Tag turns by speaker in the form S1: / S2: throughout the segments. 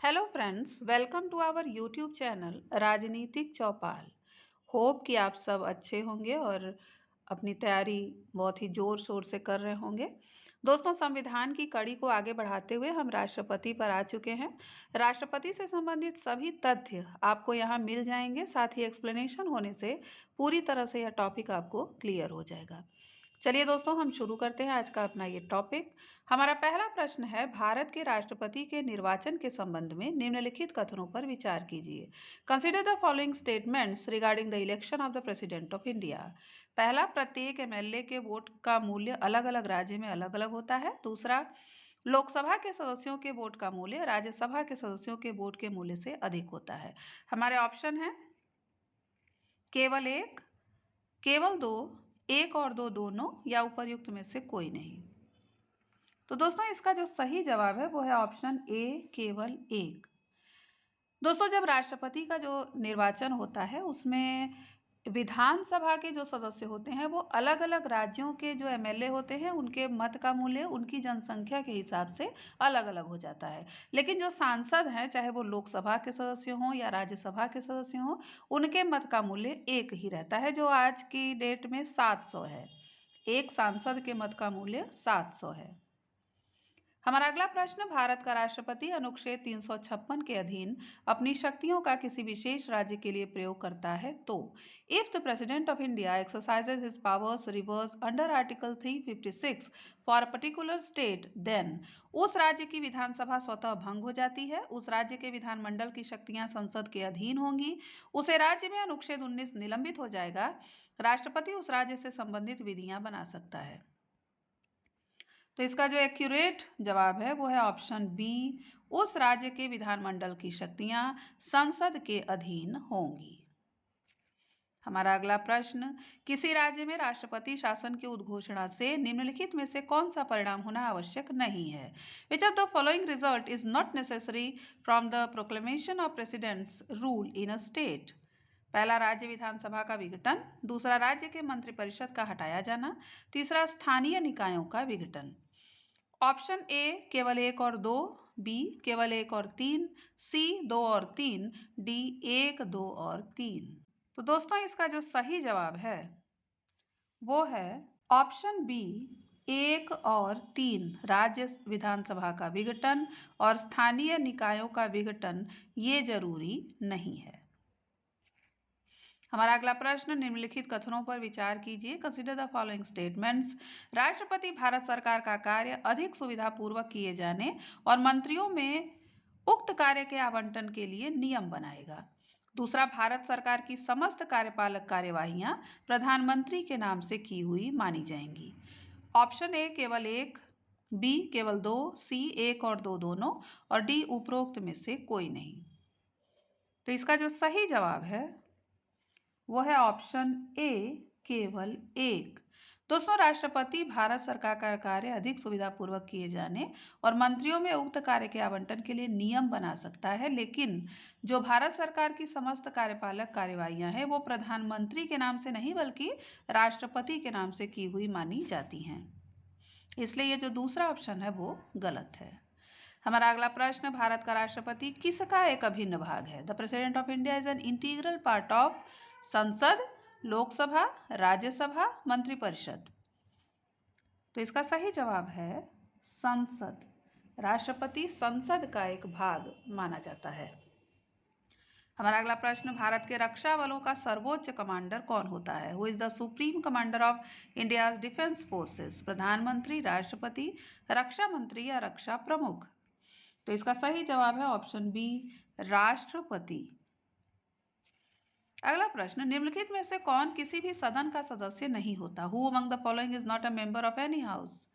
S1: Hello friends, welcome to our YouTube channel Rajneetik Chaupal. Hope कि आप सब अच्छे होंगे और अपनी तैयारी बहुत ही ज़ोर शोर से कर रहे होंगे। दोस्तों, संविधान की कड़ी को आगे बढ़ाते हुए हम राष्ट्रपति पर आ चुके हैं। राष्ट्रपति से संबंधित सभी तथ्य आपको यहाँ मिल जाएंगे, साथ ही एक्सप्लेनेशन होने से पूरी तरह से यह टॉपिक आपको क्लियर हो जाएगा। चलिए दोस्तों, हम शुरू करते हैं आज का अपना ये टॉपिक। हमारा पहला प्रश्न है, भारत के राष्ट्रपति के निर्वाचन के संबंध में निम्नलिखित कथनों पर विचार कीजिए। Consider the following statements regarding the election of the president of India. पहला, प्रत्येक एमएलए के वोट का मूल्य अलग अलग राज्य में अलग अलग होता है। दूसरा, लोकसभा के सदस्यों के वोट का मूल्य राज्यसभा के सदस्यों के वोट के मूल्य से अधिक होता है। हमारे ऑप्शन है केवल एक, केवल दो, एक और दो दोनों, या उपर्युक्त में से कोई नहीं। तो दोस्तों, इसका जो सही जवाब है वो है ऑप्शन ए, केवल एक। दोस्तों, जब राष्ट्रपति का जो निर्वाचन होता है उसमें विधानसभा के जो सदस्य होते हैं वो अलग अलग राज्यों के जो एमएलए होते हैं उनके मत का मूल्य उनकी जनसंख्या के हिसाब से अलग अलग हो जाता है। लेकिन जो सांसद हैं, चाहे वो लोकसभा के सदस्य हों या राज्यसभा के सदस्य हों, उनके मत का मूल्य एक ही रहता है, जो आज की डेट में 700 है। एक सांसद के मत का मूल्य 700 है। हमारा अगला प्रश्न, भारत का राष्ट्रपति अनुच्छेद 356 के अधीन अपनी शक्तियों का किसी विशेष राज्य के लिए प्रयोग करता है तो if the president of India exercises his powers reverse under article 356 for a particular state, then उस राज्य की विधानसभा स्वतः भंग हो जाती है, उस राज्य के विधानमंडल की शक्तियां संसद के अधीन होंगी, उसे राज्य में अनुच्छेद 19 निलंबित हो जाएगा, राष्ट्रपति उस राज्य से संबंधित विधियां बना सकता है। तो इसका जो एक्यूरेट जवाब है वो है ऑप्शन बी, उस राज्य के विधानमंडल की शक्तियां संसद के अधीन होंगी। हमारा अगला प्रश्न, किसी राज्य में राष्ट्रपति शासन की उद्घोषणा से निम्नलिखित में से कौन सा परिणाम होना आवश्यक नहीं है? Which of the following result is not necessary from the proclamation of presidents rule in a state? पहला, राज्य विधानसभा का विघटन। दूसरा, राज्य के मंत्रिपरिषद का हटाया जाना। तीसरा, स्थानीय निकायों का विघटन। ऑप्शन ए केवल एक और दो, बी केवल एक और तीन, सी दो और तीन, डी एक, दो और तीन। तो दोस्तों, इसका जो सही जवाब है वो है ऑप्शन बी, एक और तीन, राज्य विधानसभा का विघटन और स्थानीय निकायों का विघटन ये जरूरी नहीं है। हमारा अगला प्रश्न, निम्नलिखित कथनों पर विचार कीजिए। Consider the following statements. राष्ट्रपति भारत सरकार का कार्य अधिक सुविधापूर्वक किए जाने और मंत्रियों में उक्त कार्य के आवंटन के लिए नियम बनाएगा। दूसरा, भारत सरकार की समस्त कार्यपालक कार्यवाहियां प्रधानमंत्री के नाम से की हुई मानी जाएंगी। ऑप्शन ए केवल एक, बी केवल दो, सी एक और दो दोनों, और डी उपरोक्त में से कोई नहीं। तो इसका जो सही जवाब है वो है ऑप्शन ए, केवल एक। दोस्तों, राष्ट्रपति भारत सरकार का कार्य अधिक सुविधापूर्वक किए जाने और मंत्रियों में उक्त कार्य के आवंटन के लिए नियम बना सकता है, लेकिन जो भारत सरकार की समस्त कार्यपालक कार्यवाहियां हैं वो प्रधानमंत्री के नाम से नहीं बल्कि राष्ट्रपति के नाम से की हुई मानी जाती हैं। इसलिए ये जो दूसरा ऑप्शन है वो गलत है। हमारा अगला प्रश्न, भारत का राष्ट्रपति किसका एक अभिन्न भाग है? The president of India is an integral part of संसद, लोकसभा, राज्यसभा, मंत्रिपरिषद। तो इसका सही जवाब है संसद। राष्ट्रपति संसद का एक भाग माना जाता है। हमारा अगला प्रश्न, भारत के रक्षा बलों का सर्वोच्च कमांडर कौन होता है? Who is the supreme commander of India's defence forces? प्रधानमंत्री, राष्ट्रपति, रक्षा मंत्री या रक्षा प्रमुख? तो इसका सही जवाब है ऑप्शन बी, राष्ट्रपति। अगला प्रश्न, निम्नलिखित में से कौन किसी भी सदन का सदस्य नहीं होता? Who among the following is not a member of any house?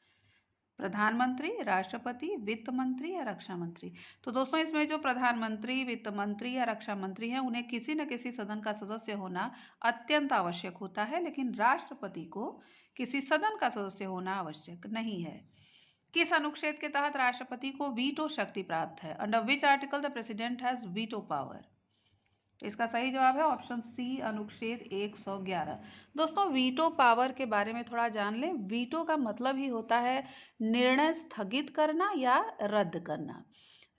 S1: प्रधानमंत्री, राष्ट्रपति, वित्त मंत्री या रक्षा मंत्री? तो दोस्तों, इसमें जो प्रधानमंत्री, वित्त मंत्री या रक्षा मंत्री हैं उन्हें किसी न किसी सदन का सदस्य होना अत्यंत आवश्यक होता है, लेकिन राष्ट्रपति को किसी सदन का सदस्य होना आवश्यक नहीं है। किस अनुच्छेद के तहत राष्ट्रपति को वीटो शक्ति प्राप्त है? Under which article the president has veto power? इसका सही जवाब है ऑप्शन सी, अनुच्छेद 111। दोस्तों, वीटो पावर के बारे में थोड़ा जान लें। वीटो का मतलब ही होता है निर्णय स्थगित करना या रद्द करना।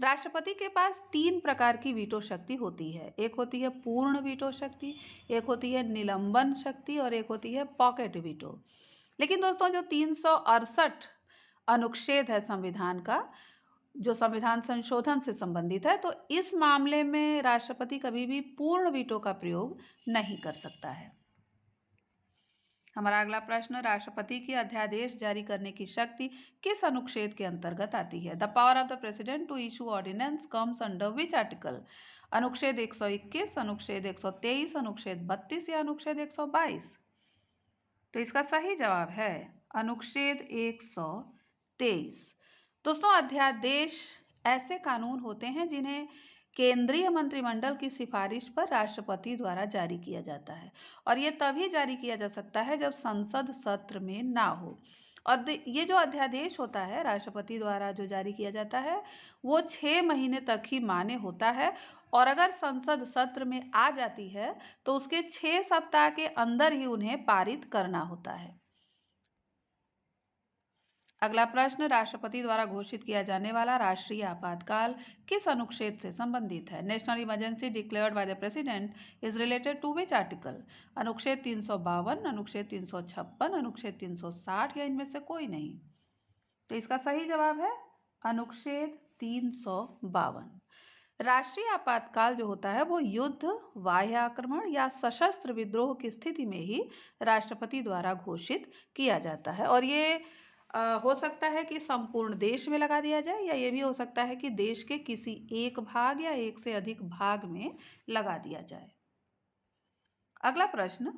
S1: राष्ट्रपति के पास 3 प्रकार की वीटो शक्ति होती है। एक होती है पूर्ण वीटो शक्ति, एक होती है निलंबन शक्ति और एक होती है पॉकेट वीटो। लेकिन दोस्तों जो 368 अनुच्छेद है संविधान का, जो संविधान संशोधन से संबंधित है, तो इस मामले में राष्ट्रपति कभी भी पूर्ण वीटो का प्रयोग नहीं कर सकता है। हमारा अगला प्रश्न, राष्ट्रपति की अध्यादेश जारी करने की शक्ति किस अनुच्छेद के अंतर्गत आती है? The power of the president to issue ordinance comes under which article? अनुच्छेद 121, अनुच्छेद 123, अनुच्छेद 32 या अनुच्छेद 122? तो इसका सही जवाब है अनुच्छेद 123। दोस्तों, अध्यादेश ऐसे कानून होते हैं जिन्हें केंद्रीय मंत्रिमंडल की सिफारिश पर राष्ट्रपति द्वारा जारी किया जाता है, और ये तभी जारी किया जा सकता है जब संसद सत्र में ना हो। और ये जो अध्यादेश होता है राष्ट्रपति द्वारा जो जारी किया जाता है, वो 6 महीने तक ही मान्य होता है, और अगर संसद सत्र में आ जाती है तो उसके 6 सप्ताह के अंदर ही उन्हें पारित करना होता है। अगला प्रश्न, राष्ट्रपति द्वारा घोषित किया जाने वाला राष्ट्रीय आपातकाल किस अनुच्छेद से संबंधित है? National emergency declared by the president is related to which article? अनुच्छेद 352, अनुच्छेद 356, अनुच्छेद 360 या इनमें से कोई नहीं? तो इसका सही जवाब है अनुच्छेद 352। राष्ट्रीय आपातकाल जो होता है वो युद्ध, बाह्य आक्रमण या सशस्त्र विद्रोह की स्थिति में ही राष्ट्रपति द्वारा घोषित किया जाता है, और ये हो सकता है कि संपूर्ण देश में लगा दिया जाए, या ये भी हो सकता है कि देश के किसी एक भाग या एक से अधिक भाग में लगा दिया जाए। अगला प्रश्न,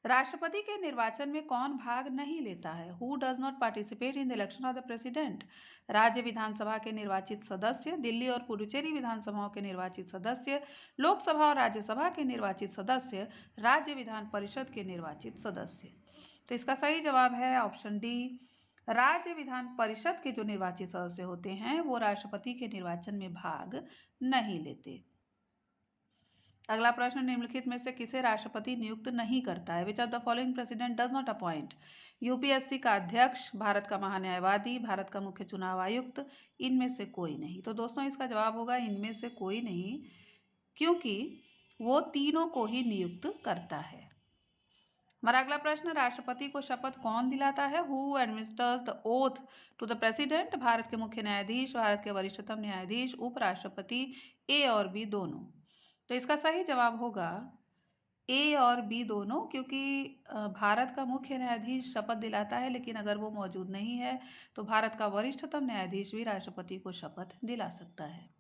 S1: राष्ट्रपति के निर्वाचन में कौन भाग नहीं लेता है? Who does not participate in the election of the president? राज्य विधानसभा के निर्वाचित सदस्य, दिल्ली और पुडुचेरी विधानसभाओं के निर्वाचित सदस्य, लोकसभा और राज्यसभा के निर्वाचित सदस्य, राज्य विधान परिषद के निर्वाचित सदस्य। तो इसका सही जवाब है ऑप्शन डी, राज्य विधान परिषद के जो निर्वाचित सदस्य होते हैं वो राष्ट्रपति के निर्वाचन में भाग नहीं लेते। अगला प्रश्न, निम्नलिखित में से किसे राष्ट्रपति नियुक्त नहीं करता है? Which of the following president does not appoint? UPSC का अध्यक्ष, भारत का महान्यायवादी, भारत का मुख्य चुनाव आयुक्त, इनमें से कोई नहीं। तो दोस्तों इसका जवाब होगा इनमें से कोई नहीं, क्योंकि वो तीनों को ही नियुक्त करता है। हमारा अगला प्रश्न, राष्ट्रपति को शपथ कौन दिलाता है? Who administers the oath to the president? Bharat के मुख्य न्यायाधीश, भारत के वरिष्ठतम न्यायाधीश, उपराष्ट्रपति, ए और बी दोनों? तो इसका सही जवाब होगा ए और बी दोनों, क्योंकि भारत का मुख्य न्यायाधीश शपथ दिलाता है, लेकिन अगर वो मौजूद नहीं है तो भारत का वरिष्ठतम न्यायाधीश भी राष्ट्रपति को शपथ दिला सकता है।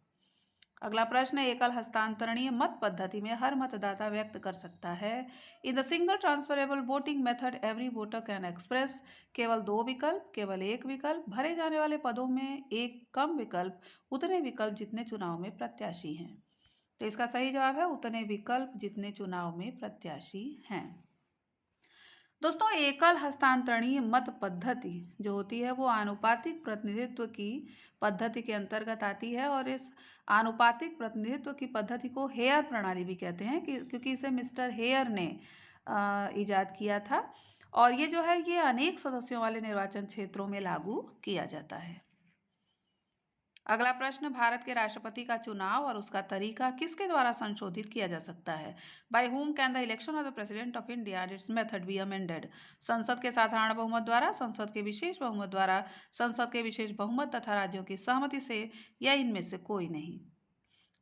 S1: अगला प्रश्न, एकल हस्तांतरणीय मत पद्धति में हर मतदाता व्यक्त कर सकता है? In the single transferable voting method every voter can express? केवल 2 विकल्प, केवल 1 विकल्प, भरे जाने वाले पदों में एक कम विकल्प, उतने विकल्प जितने चुनाव में प्रत्याशी हैं? तो इसका सही जवाब है उतने विकल्प जितने चुनाव में प्रत्याशी हैं। दोस्तों, एकल हस्तांतरणीय मत पद्धति जो होती है वो आनुपातिक प्रतिनिधित्व की पद्धति के अंतर्गत आती है, और इस आनुपातिक प्रतिनिधित्व की पद्धति को हेयर प्रणाली भी कहते हैं, क्योंकि इसे मिस्टर हेयर ने इजाद किया था, और ये जो है ये अनेक सदस्यों वाले निर्वाचन क्षेत्रों में लागू किया जाता है। अगला प्रश्न, भारत के राष्ट्रपति का चुनाव और उसका तरीका किसके द्वारा संशोधित किया जा सकता है? By whom can the election of the president of India and it's method be amended? संसद के साधारण बहुमत द्वारा, संसद के विशेष बहुमत द्वारा, संसद के विशेष बहुमत तथा राज्यों की सहमति से, या इनमें से कोई नहीं?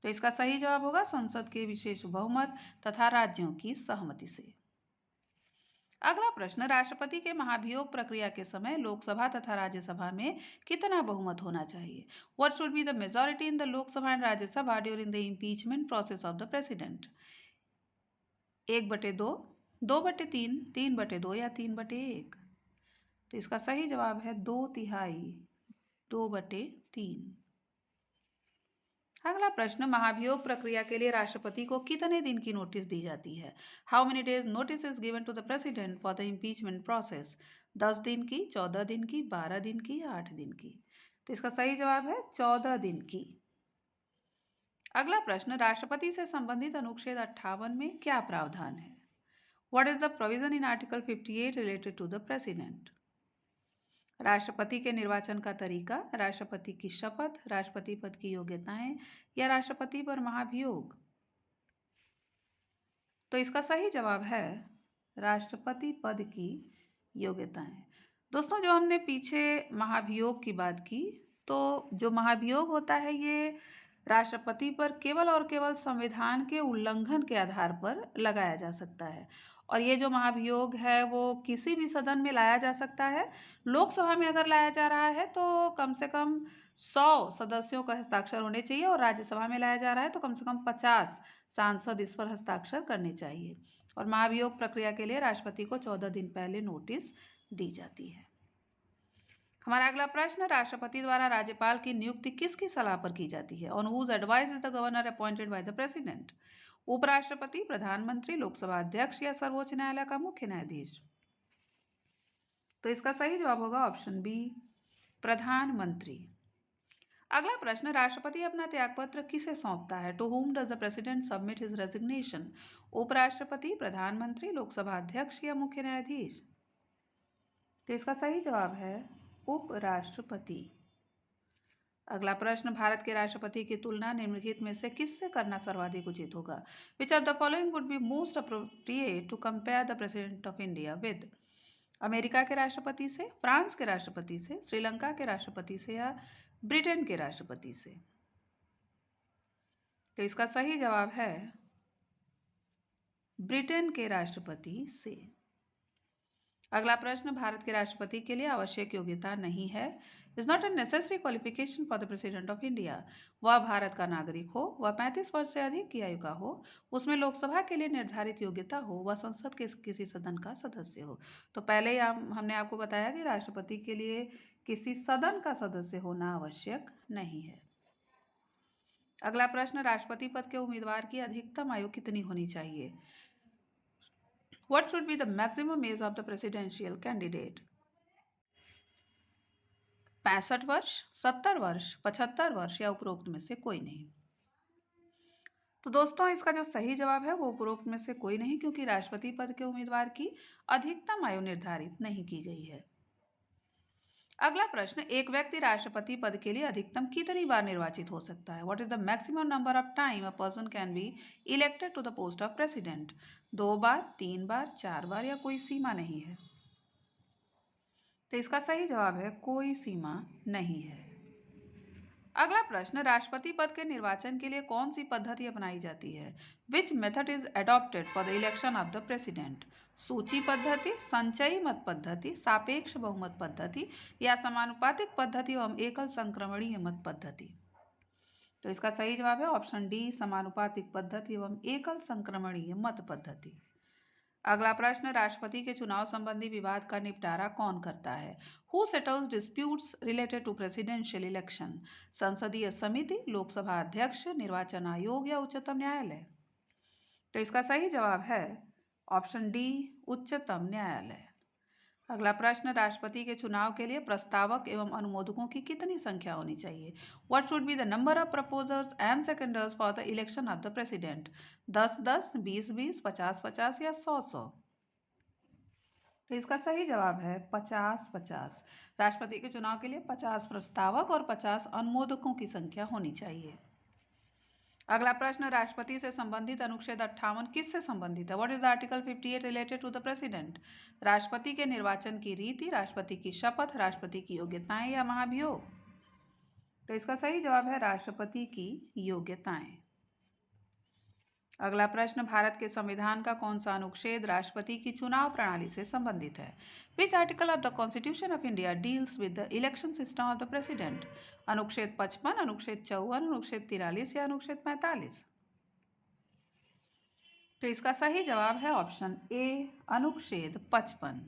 S1: तो इसका सही जवाब होगा संसद के विशेष बहुमत तथा राज्यों की सहमति से। अगला प्रश्न, राष्ट्रपति के महाभियोग प्रक्रिया के समय लोकसभा तथा राज्यसभा में कितना बहुमत होना चाहिए? What should be the majority in the Lok Sabha and Rajya Sabha during the impeachment process of the president? 1/2, 2/3, 3/2 या 3/1? तो इसका सही जवाब है 2/3, 2/3। अगला प्रश्न, महाभियोग प्रक्रिया के लिए राष्ट्रपति को कितने दिन की नोटिस दी जाती है? How many days notice is given to the president for the impeachment process? 10 दिन की, 14 दिन की, 12 दिन की या 8 दिन की? तो इसका सही जवाब है 14 दिन की। अगला प्रश्न, राष्ट्रपति से संबंधित अनुच्छेद 58 में क्या प्रावधान है? What is the provision in article 58 related to the president? राष्ट्रपति के निर्वाचन का तरीका, राष्ट्रपति की शपथ, राष्ट्रपति पद की योग्यताएं या राष्ट्रपति पर महाभियोग। तो इसका सही जवाब है राष्ट्रपति पद की योग्यताएं। दोस्तों, जो हमने पीछे महाभियोग की बात की, तो जो महाभियोग होता है ये राष्ट्रपति पर केवल और केवल संविधान के उल्लंघन के आधार पर लगाया जा सकता है। और ये जो महाभियोग है वो किसी भी सदन में लाया जा सकता है। लोकसभा में अगर लाया जा रहा है तो कम से कम 100 सदस्यों का हस्ताक्षर होने चाहिए, और राज्यसभा में लाया जा रहा है तो कम से कम 50 सांसद इस पर हस्ताक्षर करने चाहिए। और महाभियोग प्रक्रिया के लिए राष्ट्रपति को 14 दिन पहले नोटिस दी जाती है। हमारा अगला प्रश्न, राष्ट्रपति द्वारा राज्यपाल की नियुक्ति किसकी सलाह पर की जाती है? On whose advice is the governor appointed by the president? उपराष्ट्रपति, प्रधानमंत्री, लोकसभा अध्यक्ष या सर्वोच्च न्यायालय का मुख्य न्यायाधीश? तो इसका सही जवाब होगा ऑप्शन बी, प्रधानमंत्री। अगला प्रश्न, राष्ट्रपति अपना त्यागपत्र किसे सौंपता है? To whom does the president submit his resignation? उपराष्ट्रपति, प्रधानमंत्री, लोकसभा अध्यक्ष या मुख्य न्यायाधीश? तो इसका सही जवाब है उपराष्ट्रपति। अगला प्रश्न, भारत के राष्ट्रपति की तुलना निम्नलिखित में से किससे करना सर्वाधिक उचित होगा? Which of the following would be most appropriate to compare the president of India with? America के राष्ट्रपति से, फ्रांस के राष्ट्रपति से, श्रीलंका के राष्ट्रपति से या ब्रिटेन के राष्ट्रपति से? तो इसका सही जवाब है ब्रिटेन के राष्ट्रपति से। अगला प्रश्न, भारत के राष्ट्रपति के लिए आवश्यक योग्यता नहीं है। Is not a necessary qualification for the president of India. वह भारत का नागरिक हो, वह 35 वर्ष से अधिक की आयु का हो, उसमें लोकसभा के लिए निर्धारित योग्यता हो, वह संसद के किसी सदन का सदस्य हो। तो पहले ही हमने आपको बताया कि राष्ट्रपति के लिए किसी सदन का सदस्य होना आवश्यक नहीं है। अगला प्रश्न, राष्ट्रपति पद के उम्मीदवार की अधिकतम आयु कितनी होनी चाहिए? What should be the maximum age of the presidential candidate? 65 वर्ष, 70 वर्ष, 75 वर्ष या उपरोक्त में से कोई नहीं? तो दोस्तों, इसका जो सही जवाब है वो उपरोक्त में से कोई नहीं, क्योंकि राष्ट्रपति पद के उम्मीदवार की अधिकतम आयु निर्धारित नहीं की गई है। अगला प्रश्न, एक व्यक्ति राष्ट्रपति पद के लिए अधिकतम कितनी बार निर्वाचित हो सकता है? What is the maximum number of time a person can be elected to the post of president? 2 बार, 3 बार, 4 बार या कोई सीमा नहीं है? तो इसका सही जवाब है कोई सीमा नहीं है। अगला प्रश्न, राष्ट्रपति पद के निर्वाचन के लिए कौन सी पद्धति अपनाई जाती है? Which method is adopted for the election of the president? सूची पद्धति, संचयी मत पद्धति, सापेक्ष बहुमत पद्धति या समानुपातिक पद्धति एवं एकल संक्रमणीय मत पद्धति? तो इसका सही जवाब है ऑप्शन डी, समानुपातिक पद्धति एवं एकल संक्रमणीय मत पद्धति। अगला प्रश्न, राष्ट्रपति के चुनाव संबंधी विवाद का निपटारा कौन करता है? Who settles disputes related to presidential election? संसदीय समिति, लोकसभा अध्यक्ष, निर्वाचन आयोग या उच्चतम न्यायालय? तो इसका सही जवाब है ऑप्शन डी, उच्चतम न्यायालय। अगला प्रश्न, राष्ट्रपति के चुनाव के लिए प्रस्तावक एवं अनुमोदकों की कितनी संख्या होनी चाहिए? What should be the number of proposers and seconders for the election of the president? 10-10, 20-20, 50-50 या 100-100? तो इसका सही जवाब है 50-50। राष्ट्रपति के चुनाव के लिए 50 प्रस्तावक और 50 अनुमोदकों की संख्या होनी चाहिए। अगला प्रश्न, राष्ट्रपति से संबंधित अनुच्छेद 58 किससे संबंधित है? What is article 58 related to the president? राष्ट्रपति के निर्वाचन की रीति, राष्ट्रपति की शपथ, राष्ट्रपति की योग्यताएं या महाभियोग? तो इसका सही जवाब है राष्ट्रपति की योग्यताएं। अगला प्रश्न, भारत के संविधान का कौन सा अनुच्छेद राष्ट्रपति की चुनाव प्रणाली से संबंधित है? Which article of the constitution of India deals with the election system of the president? अनुच्छेद 55, अनुच्छेद 54, अनुच्छेद 43 या अनुच्छेद 45? तो इसका सही जवाब है ऑप्शन ए, अनुच्छेद 55।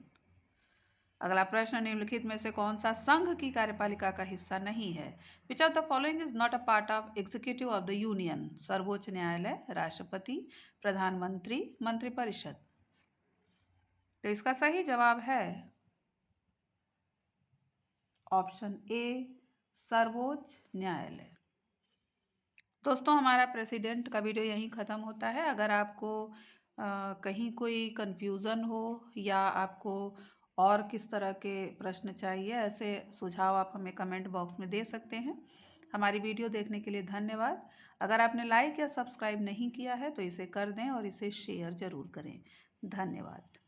S1: अगला प्रश्न, निम्नलिखित में से कौन सा संघ की कार्यपालिका का हिस्सा नहीं है? Which of the following is not a part of executive of the union? सर्वोच्च न्यायालय, राष्ट्रपति, प्रधानमंत्री, मंत्रिपरिषद? तो इसका सही जवाब है ऑप्शन ए, सर्वोच्च न्यायालय। दोस्तों, हमारा प्रेसिडेंट का वीडियो यहीं ख़त्म होता है। अगर आपको कहीं कोई कंफ्यूज़न हो या आपको और किस तरह के प्रश्न चाहिए, ऐसे सुझाव आप हमें कमेंट बॉक्स में दे सकते हैं। हमारी वीडियो देखने के लिए धन्यवाद। अगर आपने लाइक या सब्सक्राइब नहीं किया है तो इसे कर दें और इसे शेयर ज़रूर करें। धन्यवाद।